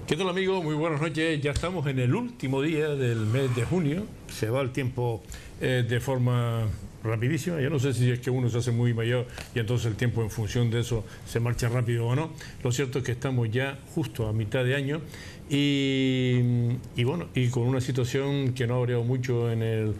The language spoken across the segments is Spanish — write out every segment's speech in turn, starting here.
¿Qué tal, amigo? Muy buenas noches. Ya estamos en el último día del mes de junio. Se va el tiempo de forma rapidísima. Yo no sé si es que uno se hace muy mayor y entonces el tiempo en función de eso se marcha rápido o no. Lo cierto es que estamos ya justo a mitad de año y bueno, y con una situación que no ha variado mucho en el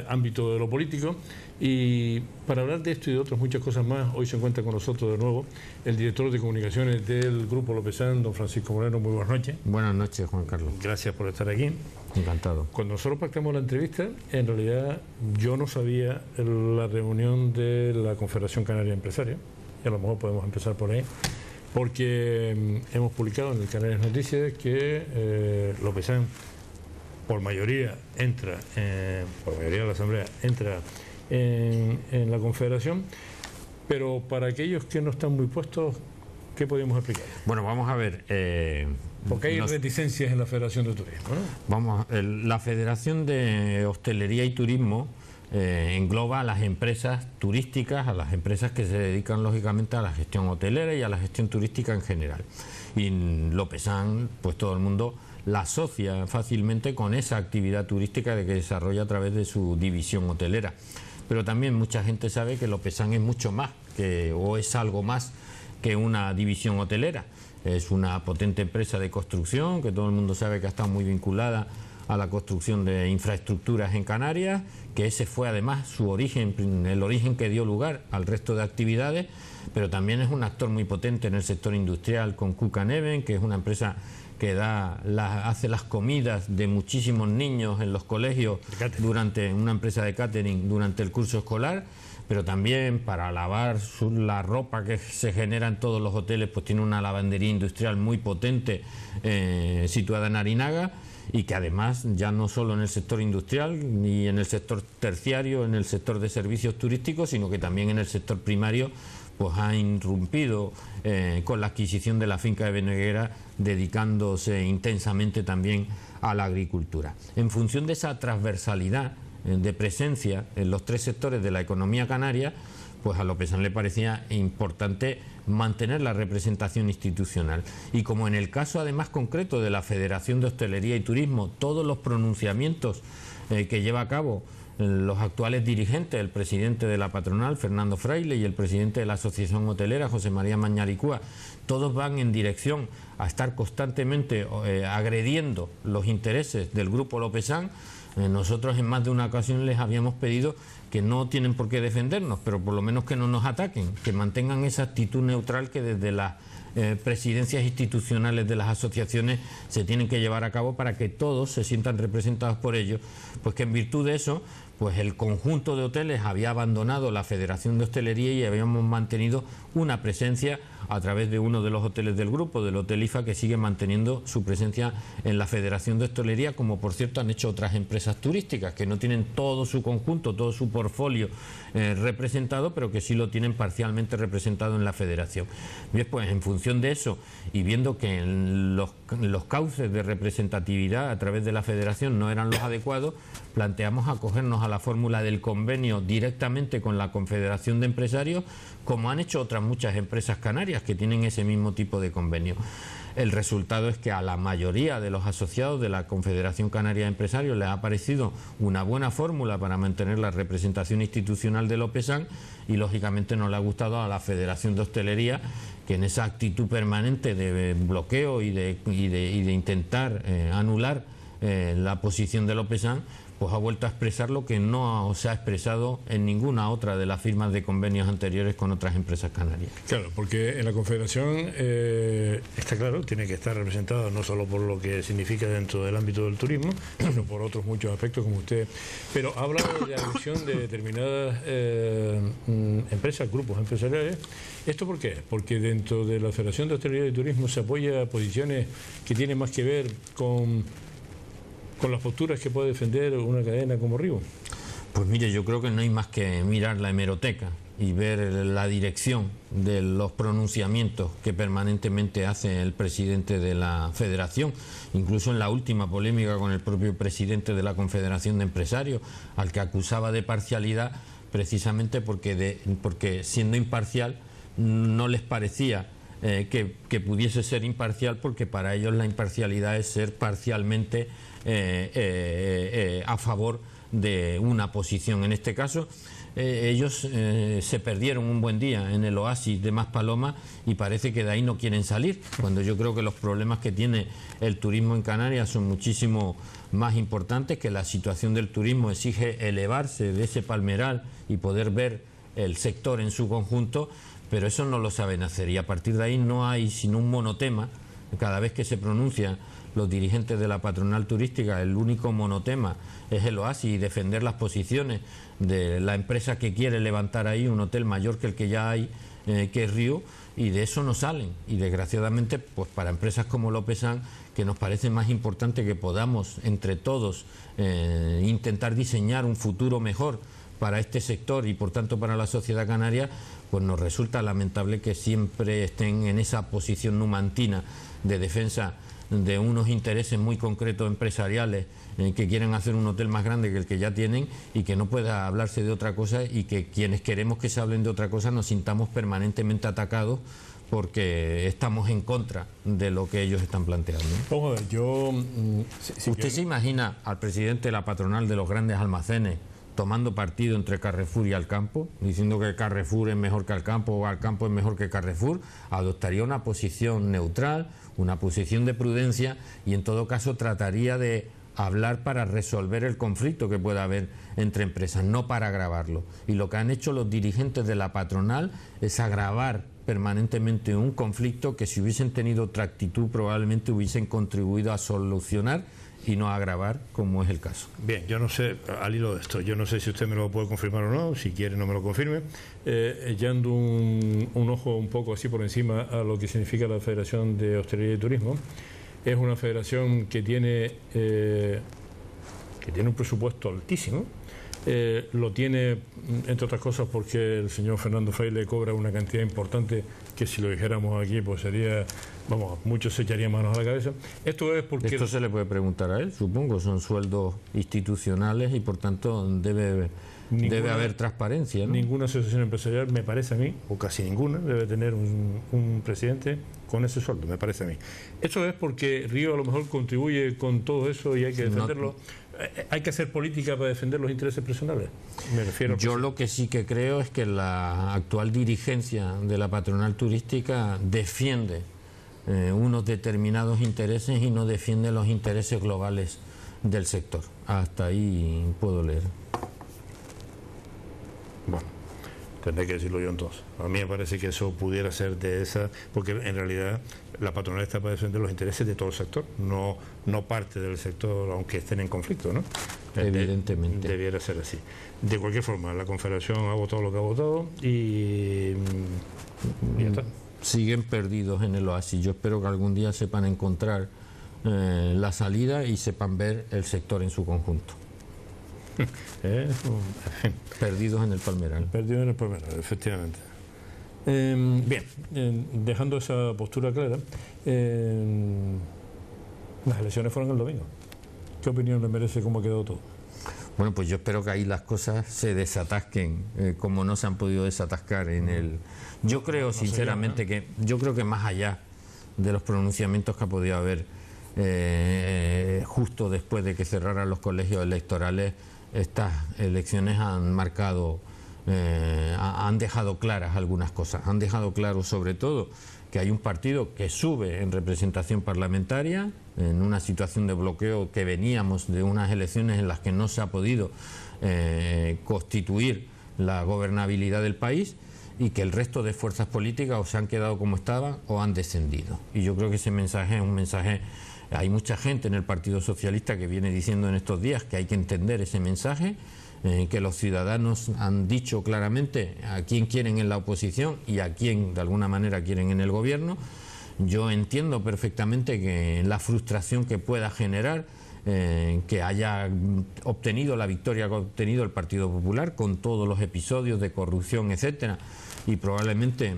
ámbito de lo político. Y para hablar de esto y de otras muchas cosas más, hoy se encuentra con nosotros de nuevo el director de comunicaciones del Grupo Lopezán, don Francisco Moreno. Muy buenas noches. Buenas noches, Juan Carlos. Gracias por estar aquí. Encantado. Cuando nosotros pactamos la entrevista, en realidad yo no sabía la reunión de la Confederación Canaria de Empresarios, y a lo mejor podemos empezar por ahí, porque hemos publicado en el Canarias Noticias que Lopezán, por mayoría de la Asamblea, entra en la Confederación, pero para aquellos que no están muy puestos, ¿qué podemos explicar? Bueno, vamos a ver. Porque hay reticencias en la Federación de Turismo, ¿no? La Federación de Hostelería y Turismo engloba a las empresas turísticas, a las empresas que se dedican lógicamente a la gestión hotelera y a la gestión turística en general. Y Lopezán, pues todo el mundo la asocia fácilmente con esa actividad turística que desarrolla a través de su división hotelera. Pero también mucha gente sabe que Lopezán es mucho más, o es algo más que una división hotelera. Es una potente empresa de construcción, que todo el mundo sabe que ha estado muy vinculada a la construcción de infraestructuras en Canarias, que ese fue además su origen, el origen que dio lugar al resto de actividades, pero también es un actor muy potente en el sector industrial con Cook & Even, que es una empresa que hace las comidas de muchísimos niños en los colegios durante una empresa de catering durante el curso escolar, pero también para lavar la ropa que se genera en todos los hoteles, pues tiene una lavandería industrial muy potente situada en Arinaga, y que además ya no solo en el sector industrial ni en el sector terciario, en el sector de servicios turísticos, sino que también en el sector primario pues ha irrumpido con la adquisición de la finca de Beneguera, dedicándose intensamente también a la agricultura. En función de esa transversalidad de presencia en los tres sectores de la economía canaria, pues a Lopezán le parecía importante mantener la representación institucional. Y como en el caso además concreto de la Federación de Hostelería y Turismo, todos los pronunciamientos que lleva a cabo los actuales dirigentes, el presidente de la patronal, Fernando Fraile, y el presidente de la Asociación Hotelera, José María Mañaricúa, todos van en dirección a estar constantemente agrediendo los intereses del Grupo Lopezán. Nosotros en más de una ocasión les habíamos pedido que no tienen por qué defendernos, pero por lo menos que no nos ataquen, que mantengan esa actitud neutral que desde las presidencias institucionales de las asociaciones se tienen que llevar a cabo para que todos se sientan representados por ellos, pues que en virtud de eso, pues el conjunto de hoteles había abandonado la Federación de Hostelería y habíamos mantenido una presencia a través de uno de los hoteles del grupo, del Hotel IFA, que sigue manteniendo su presencia en la Federación de Hostelería, como por cierto han hecho otras empresas turísticas que no tienen todo su conjunto, todo su portfolio representado, pero que sí lo tienen parcialmente representado en la Federación. Bien, pues en función de eso y viendo que los cauces de representatividad a través de la Federación no eran los adecuados, planteamos acogernos a la fórmula del convenio directamente con la Confederación de Empresarios, como han hecho otras muchas empresas canarias que tienen ese mismo tipo de convenio. El resultado es que a la mayoría de los asociados de la Confederación Canaria de Empresarios les ha parecido una buena fórmula para mantener la representación institucional de Lopezán, y lógicamente no le ha gustado a la Federación de Hostelería, que en esa actitud permanente de bloqueo y de intentar anular la posición de Lopezán, pues ha vuelto a expresar lo que no se ha expresado en ninguna otra de las firmas de convenios anteriores con otras empresas canarias. Claro, porque en la Confederación está claro, tiene que estar representado no solo por lo que significa dentro del ámbito del turismo, sino por otros muchos aspectos como usted. Pero ha hablado de agresión de determinadas empresas, grupos empresariales. ¿Esto por qué? Porque dentro de la Federación de Hostelería y Turismo se apoya a posiciones que tienen más que ver con las posturas que puede defender una cadena como Riu. Pues mire, yo creo que no hay más que mirar la hemeroteca y ver la dirección de los pronunciamientos que permanentemente hace el presidente de la Federación, incluso en la última polémica con el propio presidente de la Confederación de Empresarios, al que acusaba de parcialidad precisamente porque siendo imparcial no les parecía que pudiese ser imparcial, porque para ellos la imparcialidad es ser parcialmente a favor de una posición. En este caso, ellos se perdieron un buen día en el oasis de Maspalomas y parece que de ahí no quieren salir, cuando yo creo que los problemas que tiene el turismo en Canarias son muchísimo más importantes, que la situación del turismo exige elevarse de ese palmeral y poder ver el sector en su conjunto, pero eso no lo saben hacer, y a partir de ahí no hay sino un monotema. Cada vez que se pronuncian los dirigentes de la patronal turística, el único monotema es el oasis y defender las posiciones de la empresa que quiere levantar ahí un hotel mayor que el que ya hay, que es Río, y de eso no salen. Y desgraciadamente, pues para empresas como Lopesan, que nos parece más importante que podamos entre todos intentar diseñar un futuro mejor para este sector y por tanto para la sociedad canaria, pues nos resulta lamentable que siempre estén en esa posición numantina de defensa de unos intereses muy concretos empresariales que quieren hacer un hotel más grande que el que ya tienen, y que no pueda hablarse de otra cosa, y que quienes queremos que se hablen de otra cosa nos sintamos permanentemente atacados porque estamos en contra de lo que ellos están planteando. Vamos a ver, yo... ¿Usted se imagina al presidente de la patronal de los grandes almacenes tomando partido entre Carrefour y Alcampo, diciendo que Carrefour es mejor que Alcampo o Alcampo es mejor que Carrefour? Adoptaría una posición neutral, una posición de prudencia, y en todo caso trataría de hablar para resolver el conflicto que pueda haber entre empresas, no para agravarlo. Y lo que han hecho los dirigentes de la patronal es agravar permanentemente un conflicto que, si hubiesen tenido otra actitud, probablemente hubiesen contribuido a solucionar y no a agravar, como es el caso. Bien, yo no sé, al hilo de esto, yo no sé si usted me lo puede confirmar o no, si quiere no me lo confirme, echando un ojo un poco así por encima a lo que significa la Federación de Hostelería y Turismo. Es una federación que tiene un presupuesto altísimo. Lo tiene, entre otras cosas, porque el señor Fernando Fraile cobra una cantidad importante que, si lo dijéramos aquí, pues sería, vamos, muchos se echarían manos a la cabeza. Esto es porque... Esto se le puede preguntar a él, supongo, son sueldos institucionales y por tanto debe haber transparencia, ¿no? Ninguna asociación empresarial, me parece a mí, o casi ninguna, debe tener un presidente con ese sueldo, me parece a mí. Esto es porque Río a lo mejor contribuye con todo eso y hay que defenderlo. Hay que hacer política para defender los intereses personales. Me refiero. Yo lo que sí que creo es que la actual dirigencia de la patronal turística defiende unos determinados intereses y no defiende los intereses globales del sector. Hasta ahí puedo leer. Bueno, tendré que decirlo yo entonces. A mí me parece que eso pudiera ser de esa, porque en realidad la patronal está para defender los intereses de todo el sector, no parte del sector, aunque estén en conflicto, ¿no? Evidentemente. Debiera ser así. De cualquier forma, la Confederación ha votado lo que ha votado y ya está. Siguen perdidos en el oasis. Yo espero que algún día sepan encontrar la salida y sepan ver el sector en su conjunto. Perdidos en el palmeral. Perdidos en el palmeral, efectivamente. Bien, dejando esa postura clara, las elecciones fueron el domingo. ¿Qué opinión le merece cómo ha quedado todo? Bueno, pues yo espero que ahí las cosas se desatasquen como no se han podido desatascar en el... Yo creo sinceramente que más allá de los pronunciamientos que ha podido haber justo después de que cerraran los colegios electorales, estas elecciones han marcado, han dejado claras algunas cosas. Han dejado claro sobre todo que hay un partido que sube en representación parlamentaria en una situación de bloqueo, que veníamos de unas elecciones en las que no se ha podido constituir la gobernabilidad del país, y que el resto de fuerzas políticas o se han quedado como estaban o han descendido. Y yo creo que ese mensaje es un mensaje... Hay mucha gente en el Partido Socialista que viene diciendo en estos días que hay que entender ese mensaje, que los ciudadanos han dicho claramente a quién quieren en la oposición y a quién de alguna manera quieren en el gobierno. Yo entiendo perfectamente que la frustración que pueda generar que haya obtenido la victoria que ha obtenido el Partido Popular, con todos los episodios de corrupción, etcétera, y probablemente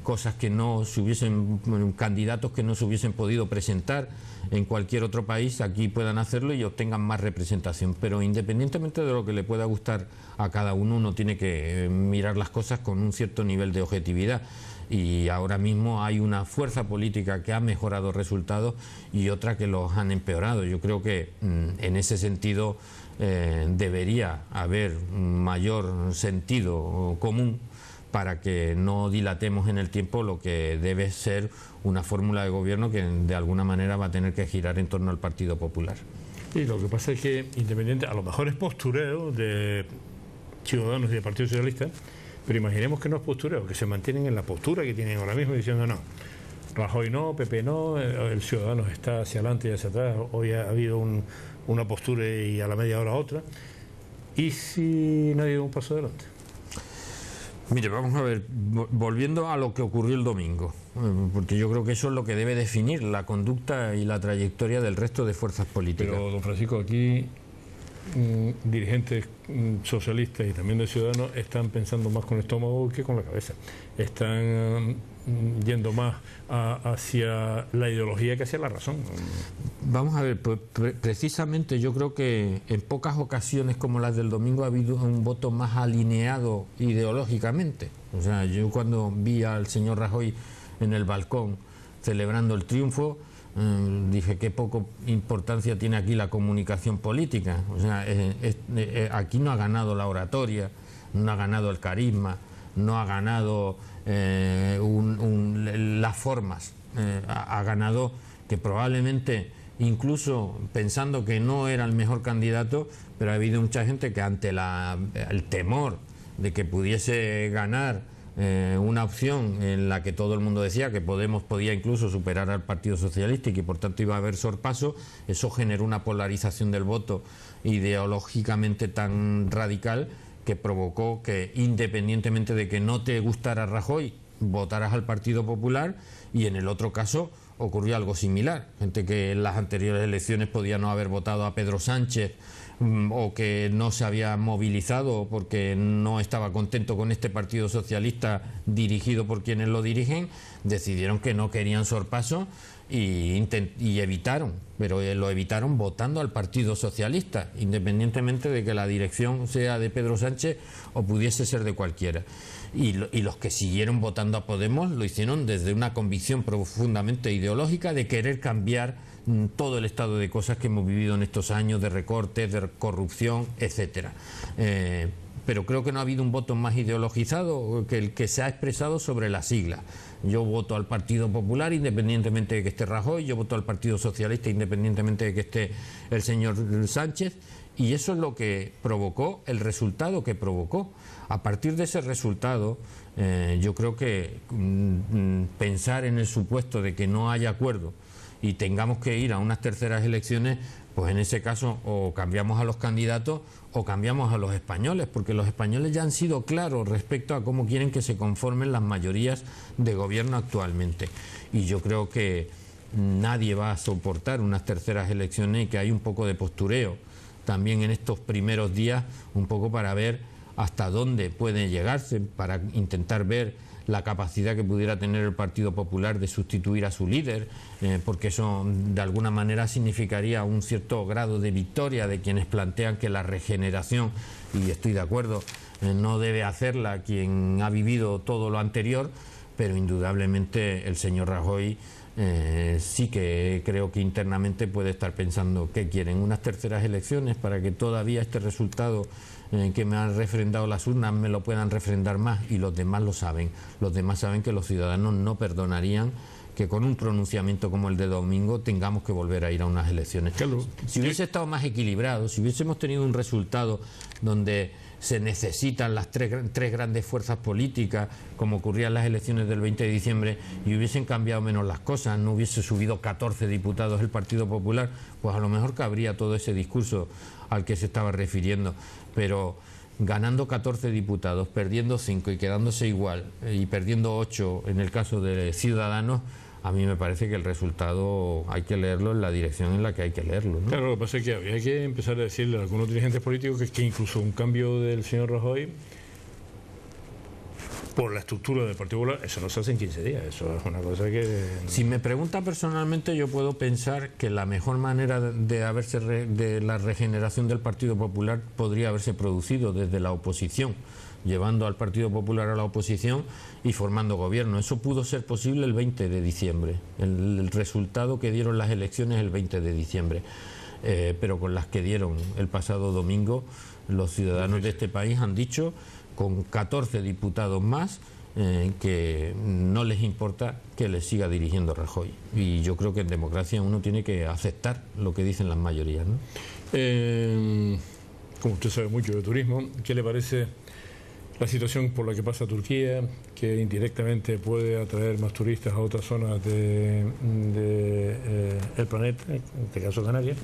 cosas que no se hubiesen, candidatos que no se hubiesen podido presentar en cualquier otro país, aquí puedan hacerlo y obtengan más representación. Pero independientemente de lo que le pueda gustar a cada uno, uno tiene que mirar las cosas con un cierto nivel de objetividad. y ahora mismo hay una fuerza política que ha mejorado resultados y otra que los han empeorado. Yo creo que en ese sentido debería haber un mayor sentido común para que no dilatemos en el tiempo lo que debe ser una fórmula de gobierno que de alguna manera va a tener que girar en torno al Partido Popular. Y lo que pasa es que, independiente, a lo mejor es postureo de Ciudadanos y del Partido Socialista, pero imaginemos que no es postureo, que se mantienen en la postura que tienen ahora mismo diciendo no, Rajoy no, PP no, el Ciudadanos está hacia adelante y hacia atrás, hoy ha habido una postura y a la media hora otra, y si no ha habido un paso adelante. Mire, vamos a ver, volviendo a lo que ocurrió el domingo, porque yo creo que eso es lo que debe definir la conducta y la trayectoria del resto de fuerzas políticas. Pero, don Francisco, aquí dirigentes socialistas y también de Ciudadanos están pensando más con el estómago que con la cabeza. Están yendo más hacia la ideología que hacia la razón. Vamos a ver, pues, precisamente yo creo que en pocas ocasiones como las del domingo ha habido un voto más alineado ideológicamente. O sea, yo cuando vi al señor Rajoy en el balcón celebrando el triunfo, dije qué poco importancia tiene aquí la comunicación política. O sea, aquí no ha ganado la oratoria, no ha ganado el carisma, no ha ganado las formas, ha ganado que probablemente, incluso pensando que no era el mejor candidato, pero ha habido mucha gente que ante el temor de que pudiese ganar una opción en la que todo el mundo decía que Podemos podía incluso superar al Partido Socialista y que por tanto iba a haber sorpaso, eso generó una polarización del voto ideológicamente tan radical que provocó que, independientemente de que no te gustara Rajoy, votaras al Partido Popular, y en el otro caso ocurrió algo similar. Gente que en las anteriores elecciones podía no haber votado a Pedro Sánchez o que no se había movilizado porque no estaba contento con este Partido Socialista dirigido por quienes lo dirigen, decidieron que no querían sorpaso y evitaron, pero lo evitaron votando al Partido Socialista, independientemente de que la dirección sea de Pedro Sánchez o pudiese ser de cualquiera. Y los que siguieron votando a Podemos lo hicieron desde una convicción profundamente ideológica de querer cambiar todo el estado de cosas que hemos vivido en estos años de recortes, de corrupción, etcétera. Pero creo que no ha habido un voto más ideologizado que el que se ha expresado sobre las siglas. Yo voto al Partido Popular independientemente de que esté Rajoy, yo voto al Partido Socialista independientemente de que esté el señor Sánchez, y eso es lo que provocó el resultado que provocó. A partir de ese resultado, yo creo que pensar en el supuesto de que no haya acuerdo y tengamos que ir a unas terceras elecciones, pues en ese caso o cambiamos a los candidatos o cambiamos a los españoles, porque los españoles ya han sido claros respecto a cómo quieren que se conformen las mayorías de gobierno actualmente. Y yo creo que nadie va a soportar unas terceras elecciones y que hay un poco de postureo también en estos primeros días, un poco para ver hasta dónde puede llegarse, para intentar ver la capacidad que pudiera tener el Partido Popular de sustituir a su líder, porque eso de alguna manera significaría un cierto grado de victoria de quienes plantean que la regeneración, y estoy de acuerdo, no debe hacerla quien ha vivido todo lo anterior, pero indudablemente el señor Rajoy sí que creo que internamente puede estar pensando que quieren unas terceras elecciones para que todavía este resultado que me han refrendado las urnas me lo puedan refrendar más, y los demás lo saben. Los demás saben que los ciudadanos no perdonarían que con un pronunciamiento como el de domingo tengamos que volver a ir a unas elecciones. Claro. Si hubiese estado más equilibrado, si hubiésemos tenido un resultado donde se necesitan las tres grandes fuerzas políticas, como ocurría en las elecciones del 20 de diciembre, y hubiesen cambiado menos las cosas, no hubiese subido 14 diputados el Partido Popular, pues a lo mejor cabría todo ese discurso al que se estaba refiriendo. Pero ganando 14 diputados, perdiendo 5 y quedándose igual, y perdiendo 8 en el caso de Ciudadanos, a mí me parece que el resultado hay que leerlo en la dirección en la que hay que leerlo, ¿no? Claro, lo que pasa es que había que empezar a decirle a algunos dirigentes políticos que incluso un cambio del señor Rajoy por la estructura del Partido Popular, eso no se hace en 15 días, eso es una cosa que... Si me pregunta personalmente, yo puedo pensar que la mejor manera de la regeneración del Partido Popular podría haberse producido desde la oposición, llevando al Partido Popular a la oposición y formando gobierno. Eso pudo ser posible el 20 de diciembre, el resultado que dieron las elecciones el 20 de diciembre. Pero con las que dieron el pasado domingo, los ciudadanos de este país han dicho, con 14 diputados más, que no les importa que les siga dirigiendo Rajoy. Y yo creo que en democracia uno tiene que aceptar lo que dicen las mayorías, ¿no? Como usted sabe mucho de turismo, ¿qué le parece la situación por la que pasa Turquía, que indirectamente puede atraer más turistas a otras zonas del planeta, en este caso Canarias?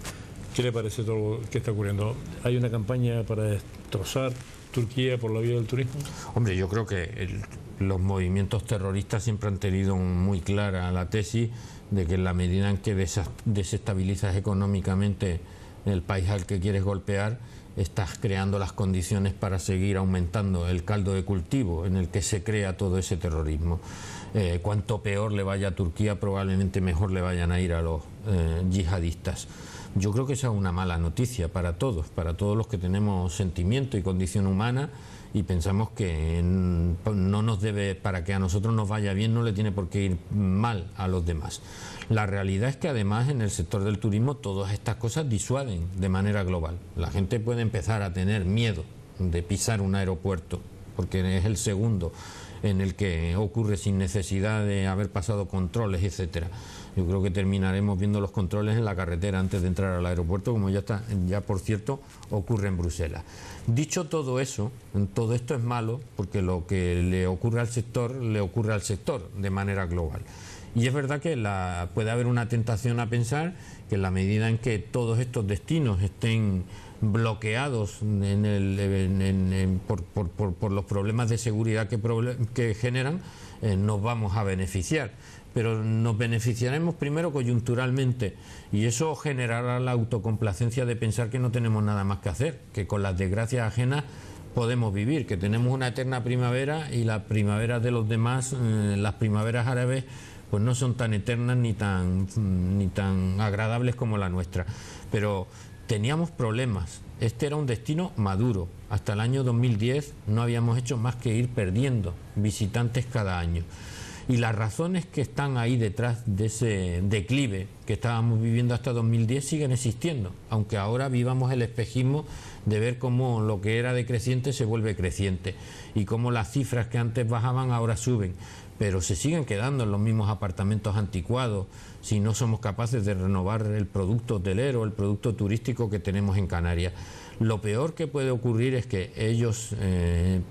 ¿Qué le parece todo lo que está ocurriendo? ¿Hay una campaña para destrozar Turquía por la vía del turismo? Hombre, yo creo que los movimientos terroristas siempre han tenido muy clara la tesis de que en la medida en que desestabilizas económicamente el país al que quieres golpear, estás creando las condiciones para seguir aumentando el caldo de cultivo en el que se crea todo ese terrorismo. Cuanto peor le vaya a Turquía, probablemente mejor le vayan a ir a los yihadistas. Yo creo que esa es una mala noticia para todos los que tenemos sentimiento y condición humana y pensamos que no nos debe, para que a nosotros nos vaya bien, no le tiene por qué ir mal a los demás. La realidad es que además en el sector del turismo todas estas cosas disuaden de manera global. La gente puede empezar a tener miedo de pisar un aeropuerto, porque es el segundo en el que ocurre sin necesidad de haber pasado controles, etcétera. Yo creo que terminaremos viendo los controles en la carretera antes de entrar al aeropuerto, como ya por cierto ocurre en Bruselas. Dicho todo eso, todo esto es malo porque lo que le ocurre al sector de manera global. Y es verdad que puede haber una tentación a pensar que en la medida en que todos estos destinos estén bloqueados por los problemas de seguridad que generan, nos vamos a beneficiar. Pero nos beneficiaremos primero coyunturalmente y eso generará la autocomplacencia de pensar que no tenemos nada más que hacer, que con las desgracias ajenas podemos vivir, que tenemos una eterna primavera y las primaveras de los demás, las primaveras árabes, pues no son tan eternas ni tan agradables como la nuestra. Pero teníamos problemas. Este era un destino maduro. Hasta el año 2010 no habíamos hecho más que ir perdiendo visitantes cada año. Y las razones que están ahí detrás de ese declive que estábamos viviendo hasta 2010 siguen existiendo, aunque ahora vivamos el espejismo de ver cómo lo que era decreciente se vuelve creciente y cómo las cifras que antes bajaban ahora suben, pero se siguen quedando en los mismos apartamentos anticuados si no somos capaces de renovar el producto hotelero, el producto turístico que tenemos en Canarias. Lo peor que puede ocurrir es que ellos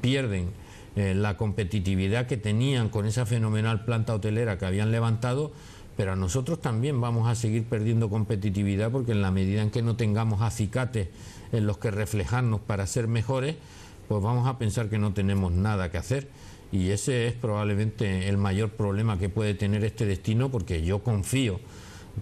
pierden la competitividad que tenían con esa fenomenal planta hotelera que habían levantado, pero a nosotros también vamos a seguir perdiendo competitividad porque en la medida en que no tengamos acicates en los que reflejarnos para ser mejores, pues vamos a pensar que no tenemos nada que hacer y ese es probablemente el mayor problema que puede tener este destino, porque yo confío,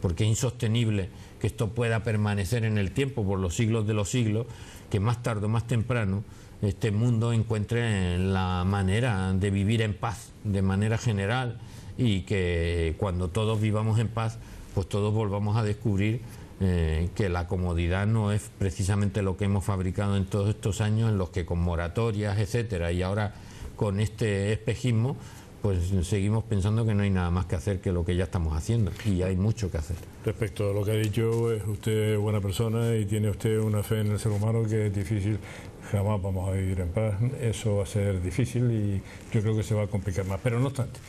porque es insostenible que esto pueda permanecer en el tiempo por los siglos de los siglos, que más tarde o más temprano este mundo encuentre la manera de vivir en paz de manera general y que cuando todos vivamos en paz, pues todos volvamos a descubrir que la comodidad no es precisamente lo que hemos fabricado en todos estos años en los que con moratorias, etcétera, y ahora con este espejismo, pues seguimos pensando que no hay nada más que hacer que lo que ya estamos haciendo y hay mucho que hacer. Respecto a lo que ha dicho, es usted buena persona y tiene usted una fe en el ser humano que es difícil. Jamás vamos a vivir en paz, eso va a ser difícil y yo creo que se va a complicar más, pero no obstante.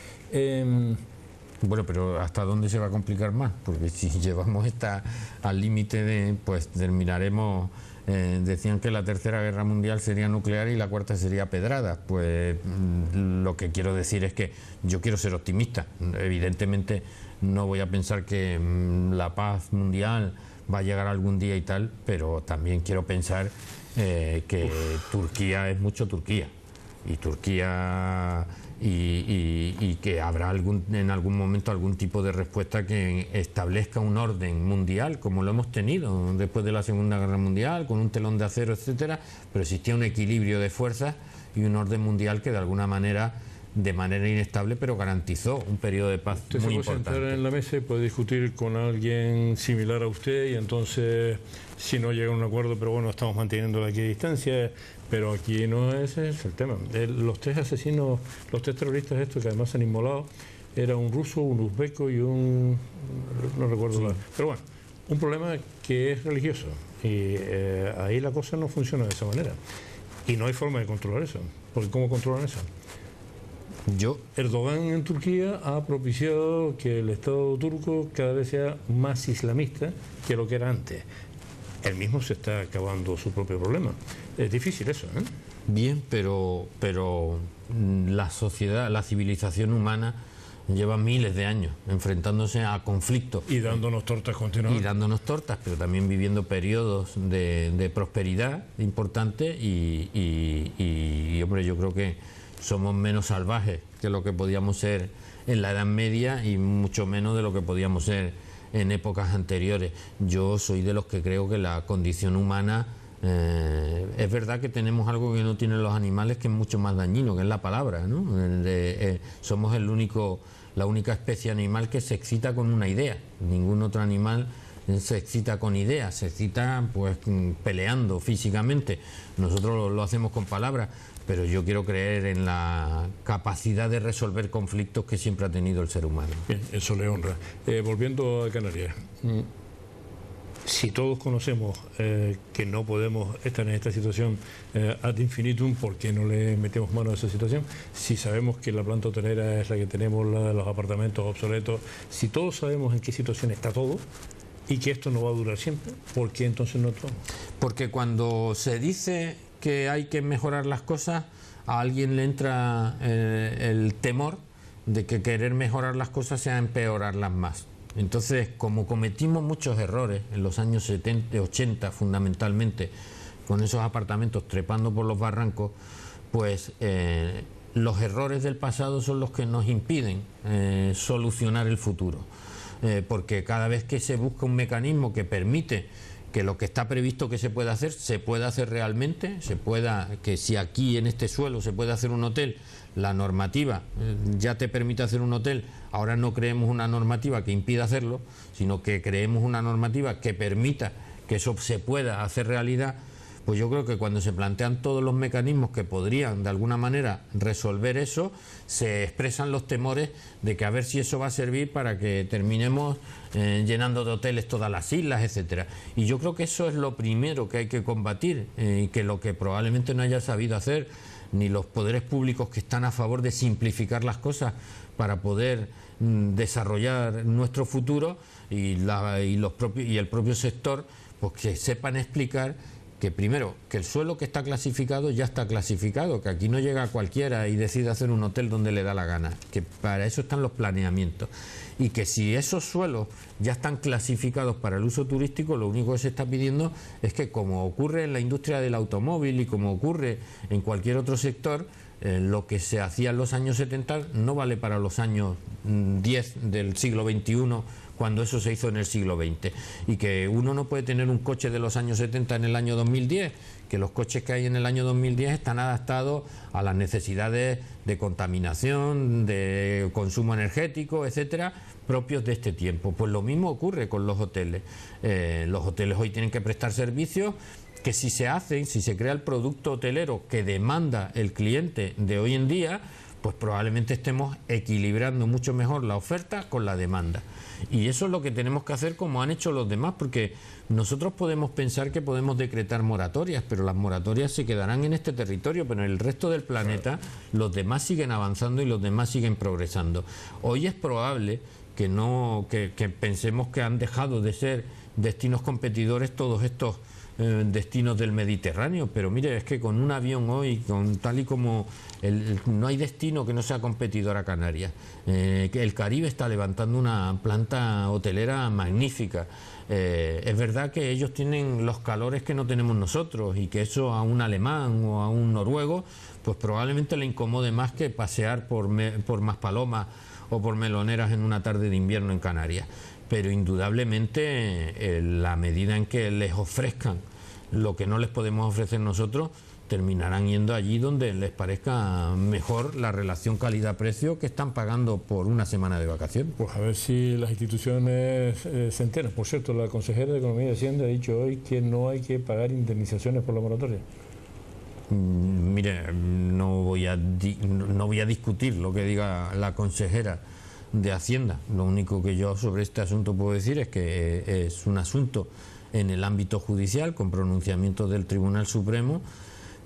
Bueno, pero ¿hasta dónde se va a complicar más? Porque si llevamos al límite pues terminaremos, decían que la tercera guerra mundial sería nuclear y la cuarta sería pedrada. Pues lo que quiero decir es que yo quiero ser optimista. Evidentemente no voy a pensar que la paz mundial va a llegar algún día y tal, pero también quiero pensar que Turquía es mucho Turquía y Turquía y que habrá en algún momento algún tipo de respuesta que establezca un orden mundial como lo hemos tenido después de la Segunda Guerra Mundial, con un telón de acero, etcétera, pero existía un equilibrio de fuerzas y un orden mundial que de alguna manera de manera inestable, pero garantizó un periodo de paz usted muy se puede importante. sentar en la mesa y puede discutir con alguien similar a usted y entonces si no llega a un acuerdo, pero bueno, estamos manteniendo la distancia, pero aquí no ese es el tema. Los tres asesinos, los tres terroristas estos que además se han inmolado, era un ruso, un uzbeco y un... no recuerdo Sí. nada. Pero bueno, un problema que es religioso y ahí la cosa no funciona de esa manera y no hay forma de controlar eso, porque ¿cómo controlan eso? Erdogan en Turquía ha propiciado que el Estado turco cada vez sea más islamista que lo que era antes. Él mismo se está acabando su propio problema. Es difícil eso, ¿eh? Bien, pero la sociedad, la civilización humana lleva miles de años enfrentándose a conflictos. Y dándonos tortas continuamente. Y dándonos tortas, pero también viviendo periodos de prosperidad importantes y, hombre, yo creo que somos menos salvajes que lo que podíamos ser en la Edad Media y mucho menos de lo que podíamos ser en épocas anteriores. Yo soy de los que creo que la condición humana, es verdad que tenemos algo que no tienen los animales, que es mucho más dañino, que es la palabra, ¿no? Somos la única especie animal que se excita con una idea. Ningún otro animal se excita con ideas, se excita pues peleando físicamente. Nosotros lo hacemos con palabras, pero yo quiero creer en la capacidad de resolver conflictos que siempre ha tenido el ser humano. Bien, eso le honra. Volviendo a Canarias, si todos conocemos que no podemos estar en esta situación ad infinitum, ¿por qué no le metemos mano a esa situación? Si sabemos que la planta hotelera es la que tenemos, los apartamentos obsoletos, si todos sabemos en qué situación está todo y que esto no va a durar siempre, ¿por qué entonces no todo? Porque cuando se dice que hay que mejorar las cosas, a alguien le entra el temor de que querer mejorar las cosas sea empeorarlas más. Entonces, como cometimos muchos errores en los años 70, 80 fundamentalmente, con esos apartamentos trepando por los barrancos, pues los errores del pasado son los que nos impiden solucionar el futuro. Porque cada vez que se busca un mecanismo que permite que lo que está previsto que se pueda hacer realmente, que si aquí en este suelo se puede hacer un hotel, la normativa ya te permite hacer un hotel, ahora no creemos una normativa que impida hacerlo, sino que creemos una normativa que permita que eso se pueda hacer realidad. Pues yo creo que cuando se plantean todos los mecanismos que podrían de alguna manera resolver eso, se expresan los temores de que a ver si eso va a servir para que terminemos llenando de hoteles todas las islas, etcétera. Y yo creo que eso es lo primero que hay que combatir, y que lo que probablemente no haya sabido hacer ni los poderes públicos que están a favor de simplificar las cosas para poder desarrollar nuestro futuro, y el propio sector, pues que sepan explicar que primero, que el suelo que está clasificado ya está clasificado, que aquí no llega cualquiera y decide hacer un hotel donde le da la gana, que para eso están los planeamientos, y que si esos suelos ya están clasificados para el uso turístico, lo único que se está pidiendo es que, como ocurre en la industria del automóvil y como ocurre en cualquier otro sector, lo que se hacía en los años 70 no vale para los años 10 del siglo XXI, cuando eso se hizo en el siglo XX, y que uno no puede tener un coche de los años 70 en el año 2010, que los coches que hay en el año 2010 están adaptados a las necesidades de contaminación, de consumo energético, etcétera, propios de este tiempo. Pues lo mismo ocurre con los hoteles. Los hoteles hoy tienen que prestar servicios que, si se crea el producto hotelero que demanda el cliente de hoy en día, pues probablemente estemos equilibrando mucho mejor la oferta con la demanda. Y eso es lo que tenemos que hacer, como han hecho los demás, porque nosotros podemos pensar que podemos decretar moratorias, pero las moratorias se quedarán en este territorio, pero en el resto del planeta los demás siguen avanzando y los demás siguen progresando. Hoy es probable que pensemos que han dejado de ser destinos competidores todos estos destinos del Mediterráneo, pero mire, es que con un avión hoy, tal y como no hay destino que no sea competidor a Canarias. El Caribe está levantando una planta hotelera magnífica. Es verdad que ellos tienen los calores que no tenemos nosotros, y que eso a un alemán o a un noruego pues probablemente le incomode más que pasear por Maspalomas o por Meloneras en una tarde de invierno en Canarias. Pero indudablemente la medida en que les ofrezcan lo que no les podemos ofrecer nosotros, terminarán yendo allí donde les parezca mejor la relación calidad-precio que están pagando por una semana de vacaciones. Pues a ver si las instituciones se enteran. Por cierto, la consejera de Economía y Hacienda ha dicho hoy que no hay que pagar indemnizaciones por la moratoria. Mire, no voy a discutir lo que diga la consejera de Hacienda. Lo único que yo sobre este asunto puedo decir es que es un asunto en el ámbito judicial con pronunciamientos del Tribunal Supremo,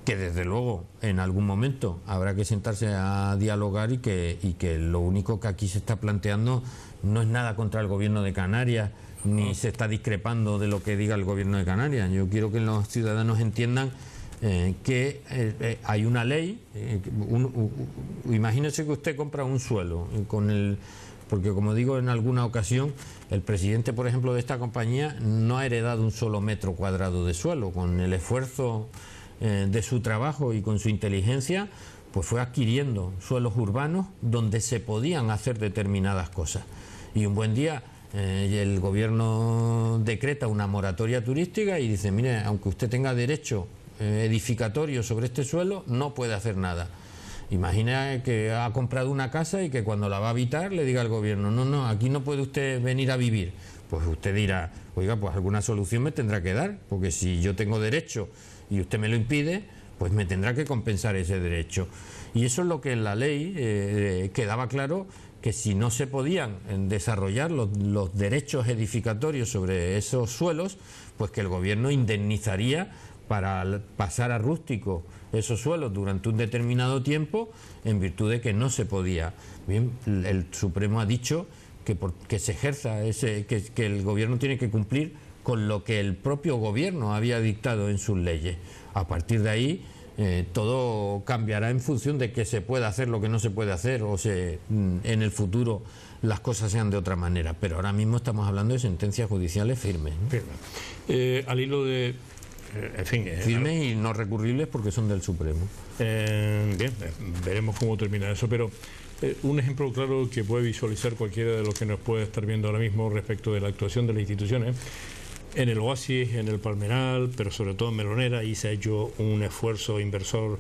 que desde luego en algún momento habrá que sentarse a dialogar y que lo único que aquí se está planteando no es nada contra el Gobierno de Canarias, ni se está discrepando de lo que diga el Gobierno de Canarias. Yo quiero que los ciudadanos entiendan que hay una ley. Imagínese que usted compra un suelo porque, como digo en alguna ocasión, el presidente, por ejemplo, de esta compañía no ha heredado un solo metro cuadrado de suelo. Con el esfuerzo de su trabajo y con su inteligencia, pues fue adquiriendo suelos urbanos donde se podían hacer determinadas cosas. Y un buen día el gobierno decreta una moratoria turística y dice: mire, aunque usted tenga derecho edificatorio sobre este suelo, no puede hacer nada. Imagina que ha comprado una casa y que cuando la va a habitar le diga al gobierno: no, aquí no puede usted venir a vivir. Pues usted dirá: oiga, pues alguna solución me tendrá que dar, porque si yo tengo derecho y usted me lo impide, pues me tendrá que compensar ese derecho. Y eso es lo que en la ley quedaba claro, que si no se podían desarrollar los derechos edificatorios sobre esos suelos, pues que el gobierno indemnizaría para pasar a rústico esos suelos durante un determinado tiempo, en virtud de que no se podía. Bien, el Supremo ha dicho que se ejerza que el gobierno tiene que cumplir con lo que el propio gobierno había dictado en sus leyes. A partir de ahí todo cambiará en función de que se pueda hacer lo que no se puede hacer, o en el futuro las cosas sean de otra manera. Pero ahora mismo estamos hablando de sentencias judiciales firmes, ¿no? Firme. Al hilo de... firmes y no recurribles porque son del Supremo. Bien, veremos cómo termina eso, pero un ejemplo claro que puede visualizar cualquiera de los que nos puede estar viendo ahora mismo respecto de la actuación de las instituciones. En el Oasis, en el Palmeral, pero sobre todo en Melonera, ahí se ha hecho un esfuerzo inversor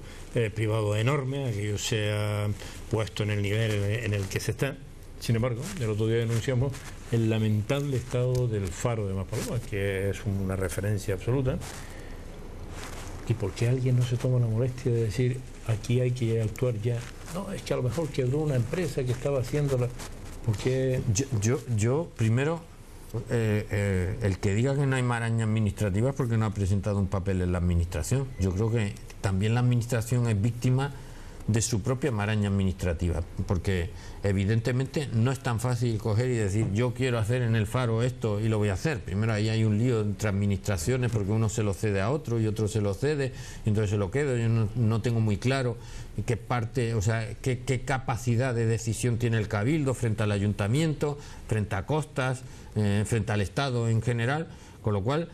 privado enorme, aquello se ha puesto en el nivel en el que se está. Sin embargo, el otro día denunciamos el lamentable estado del faro de Maspalomas, que es una referencia absoluta. ¿Y por qué alguien no se toma la molestia de decir: aquí hay que actuar ya? No, es que a lo mejor quebró una empresa que estaba haciéndola. ¿Por qué? Yo primero, el que diga que no hay maraña administrativa es porque no ha presentado un papel en la administración. Yo creo que también la administración es víctima de su propia maraña administrativa, porque evidentemente no es tan fácil coger y decir: yo quiero hacer en el faro esto y lo voy a hacer. Primero ahí hay un lío entre administraciones, porque uno se lo cede a otro y otro se lo cede, y entonces se lo quedo. Yo no tengo muy claro qué parte, o sea, qué capacidad de decisión tiene el Cabildo frente al Ayuntamiento, frente a Costas, frente al Estado en general, con lo cual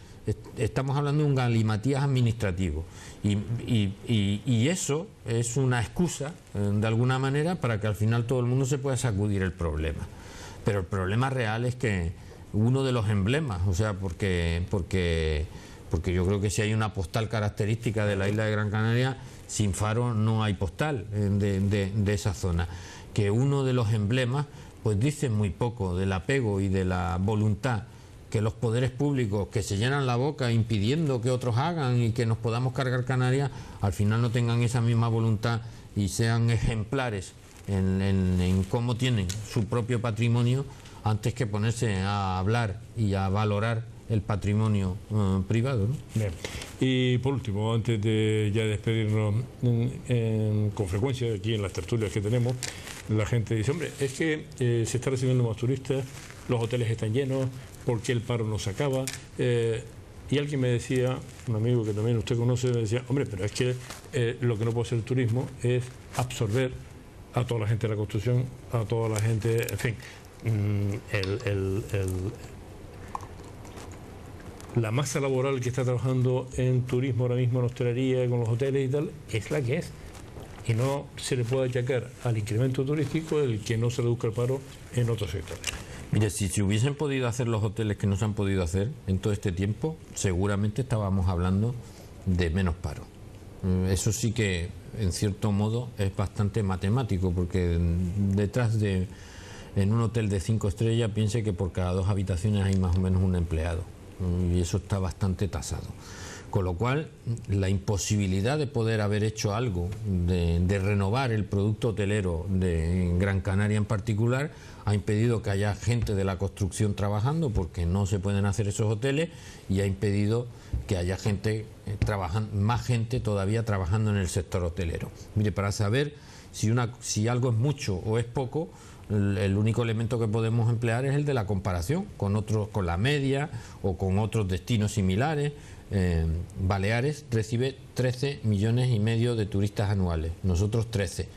estamos hablando de un galimatías administrativo, y eso es una excusa de alguna manera para que al final todo el mundo se pueda sacudir el problema. Pero el problema real es que uno de los emblemas, o sea, porque yo creo que si hay una postal característica de la isla de Gran Canaria, sin faro no hay postal de esa zona, que uno de los emblemas pues dice muy poco del apego y de la voluntad que los poderes públicos, que se llenan la boca impidiendo que otros hagan y que nos podamos cargar Canarias, al final no tengan esa misma voluntad y sean ejemplares en cómo tienen su propio patrimonio, antes que ponerse a hablar y a valorar el patrimonio privado, ¿no? Bien. Y por último, antes de ya despedirnos, con frecuencia aquí en las tertulias que tenemos, la gente dice: hombre, es que se está recibiendo más turistas, los hoteles están llenos, ¿por qué el paro no se acaba? Y alguien me decía, un amigo que también usted conoce, me decía: hombre, pero es que lo que no puede hacer el turismo es absorber a toda la gente de la construcción, a toda la gente, en fin, la masa laboral que está trabajando en turismo ahora mismo, en hostelería, con los hoteles y tal, es la que es. Y no se le puede achacar al incremento turístico el que no se reduzca el paro en otros sectores. Mire, si se hubiesen podido hacer los hoteles que no se han podido hacer en todo este tiempo, seguramente estábamos hablando de menos paro. Eso sí que, en cierto modo, es bastante matemático, porque detrás de, en un hotel de 5 estrellas, piense que por cada 2 habitaciones hay más o menos un empleado, y eso está bastante tasado. Con lo cual, la imposibilidad de poder haber hecho algo, de renovar el producto hotelero de Gran Canaria en particular, ha impedido que haya gente de la construcción trabajando, porque no se pueden hacer esos hoteles, y ha impedido que haya gente trabajando, más gente todavía trabajando en el sector hotelero. Mire, para saber si algo es mucho o es poco, el único elemento que podemos emplear es el de la comparación con otros, con la media o con otros destinos similares. Baleares recibe 13,5 millones de turistas anuales, nosotros 13,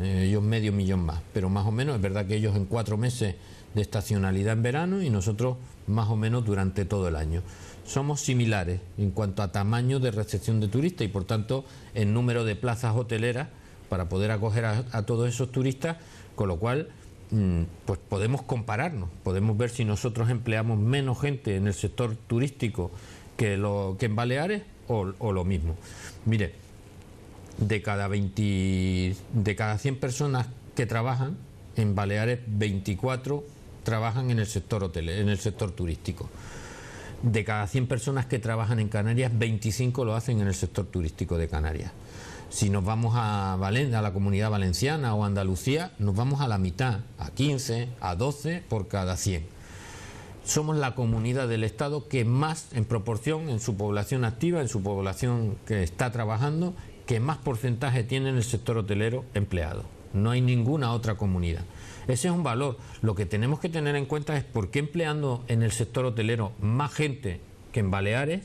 ellos medio millón más, pero más o menos es verdad que ellos en 4 meses de estacionalidad en verano y nosotros más o menos durante todo el año. Somos similares en cuanto a tamaño de recepción de turistas y por tanto en número de plazas hoteleras para poder acoger a todos esos turistas, con lo cual pues podemos compararnos, podemos ver si nosotros empleamos menos gente en el sector turístico que en Baleares o lo mismo. Mire, de cada 100 personas que trabajan en Baleares, 24 trabajan en el sector hotelero, en el sector turístico. De cada 100 personas que trabajan en Canarias, 25 lo hacen en el sector turístico de Canarias. Si nos vamos a Valencia, a la Comunidad Valenciana o Andalucía, nos vamos a la mitad, a 15, a 12 por cada 100. Somos la comunidad del Estado que más, en proporción, en su población activa, en su población que está trabajando, que más porcentaje tiene en el sector hotelero empleado. No hay ninguna otra comunidad. Ese es un valor. Lo que tenemos que tener en cuenta es por qué empleando en el sector hotelero más gente que en Baleares,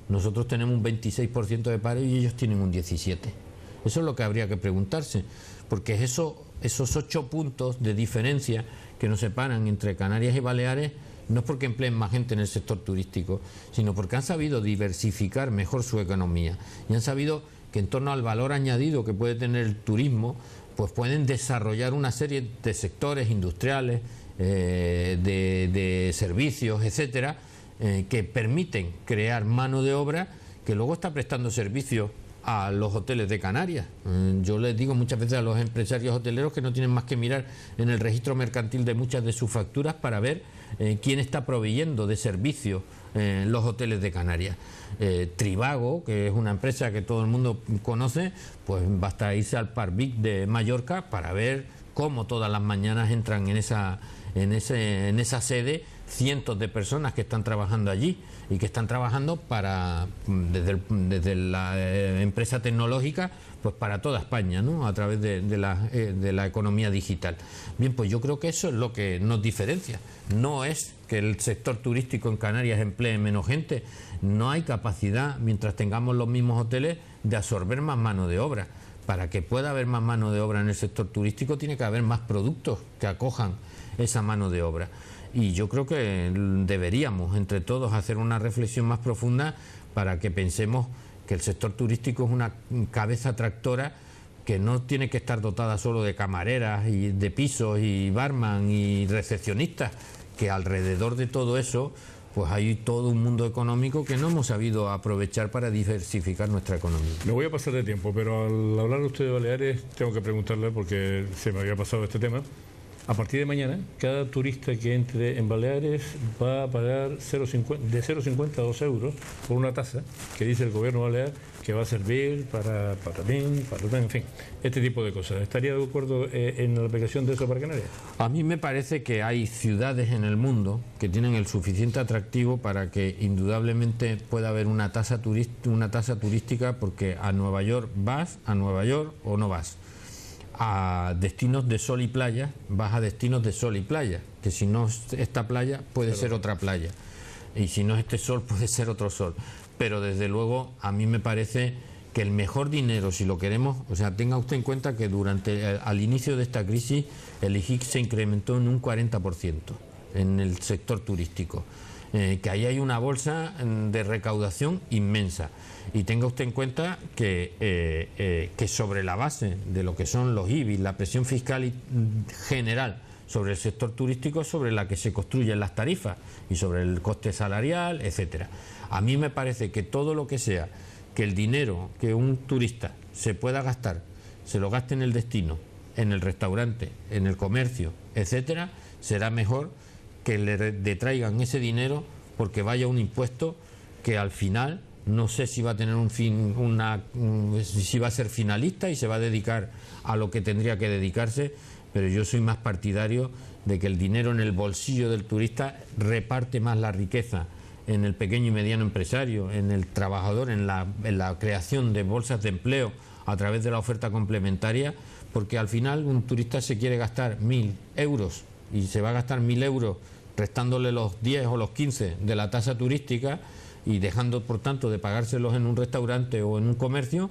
nosotros tenemos un 26% de paro y ellos tienen un 17%. Eso es lo que habría que preguntarse, porque esos 8 puntos de diferencia que nos separan entre Canarias y Baleares no es porque empleen más gente en el sector turístico, sino porque han sabido diversificar mejor su economía y han sabido que en torno al valor añadido que puede tener el turismo, pues pueden desarrollar una serie de sectores industriales, de servicios, etcétera, que permiten crear mano de obra que luego está prestando servicios a los hoteles de Canarias. Yo les digo muchas veces a los empresarios hoteleros que no tienen más que mirar en el registro mercantil de muchas de sus facturas para ver quién está proveyendo de servicios los hoteles de Canarias. Trivago, que es una empresa que todo el mundo conoce, pues basta irse al Parvic de Mallorca para ver cómo todas las mañanas entran en esa sede cientos de personas que están trabajando allí y que están trabajando desde la empresa tecnológica, pues para toda España, ¿no? A través de la economía digital. Bien, pues yo creo que eso es lo que nos diferencia. No es que el sector turístico en Canarias emplee menos gente, no hay capacidad, mientras tengamos los mismos hoteles, de absorber más mano de obra. Para que pueda haber más mano de obra en el sector turístico tiene que haber más productos que acojan esa mano de obra. Y yo creo que deberíamos entre todos hacer una reflexión más profunda para que pensemos que el sector turístico es una cabeza tractora que no tiene que estar dotada solo de camareras y de pisos y barman y recepcionistas, que alrededor de todo eso pues hay todo un mundo económico que no hemos sabido aprovechar para diversificar nuestra economía. Me voy a pasar de tiempo, pero al hablar usted de Baleares tengo que preguntarle, porque se me había pasado este tema. A partir de mañana, cada turista que entre en Baleares va a pagar de 0,50 a 2 euros por una tasa que dice el gobierno balear que va a servir para en fin, este tipo de cosas. ¿Estaría de acuerdo en la aplicación de eso para Canarias? A mí me parece que hay ciudades en el mundo que tienen el suficiente atractivo para que indudablemente pueda haber una tasa turística, porque a Nueva York vas, a Nueva York o no vas. A destinos de sol y playa, vas a destinos de sol y playa, que si no es esta playa puede ser otra playa, y si no es este sol puede ser otro sol. Pero desde luego a mí me parece que el mejor dinero, si lo queremos, o sea, tenga usted en cuenta que al inicio de esta crisis el IGIC se incrementó en un 40% en el sector turístico. Que ahí hay una bolsa de recaudación inmensa, y tenga usted en cuenta que sobre la base de lo que son los IBI, la presión fiscal general sobre el sector turístico, sobre la que se construyen las tarifas y sobre el coste salarial, etcétera. A mí me parece que todo lo que sea que el dinero que un turista se pueda gastar, se lo gaste en el destino, en el restaurante, en el comercio, etcétera, será mejor que le detraigan ese dinero porque vaya un impuesto que al final no sé si va a tener un fin, si va a ser finalista y se va a dedicar a lo que tendría que dedicarse, pero yo soy más partidario de que el dinero en el bolsillo del turista reparte más la riqueza en el pequeño y mediano empresario, en el trabajador, en la creación de bolsas de empleo a través de la oferta complementaria, porque al final un turista se quiere gastar 1.000 euros y se va a gastar 1.000 euros restándole los 10 o los 15 de la tasa turística y dejando por tanto de pagárselos en un restaurante o en un comercio,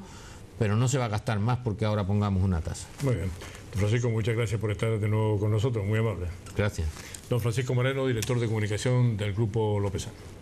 pero no se va a gastar más porque ahora pongamos una tasa. Muy bien. Don Francisco, muchas gracias por estar de nuevo con nosotros, muy amable. Gracias. Don Francisco Moreno, director de comunicación del Grupo Lopesano.